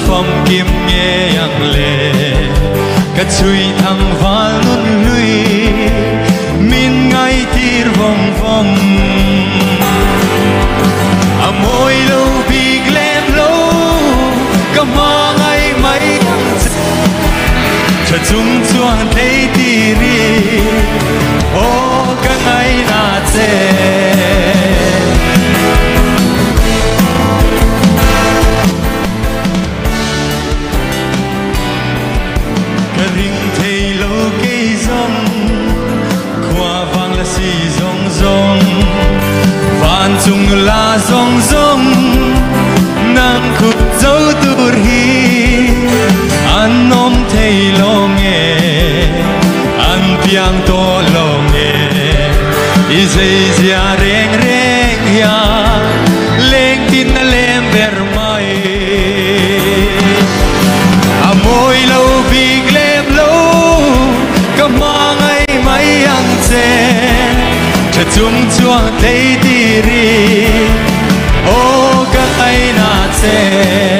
phong kim nghe yang lệ cắt chui thăng val nun lui min ngay tir vòng vòng à môi lâu bị glen lâu kama ngay mấy cho chúng chuan thấy tiri ô cái ngày na che chung là rong rong nàng khut dấu tur hi an nom thei lo nghe an piang to lo nghe i dei zia reng reng ya leng tin na lem ver mai a moi lo big lem lo kama ngai mai ang che cho chúng chuang thấy tiri ô các ai na che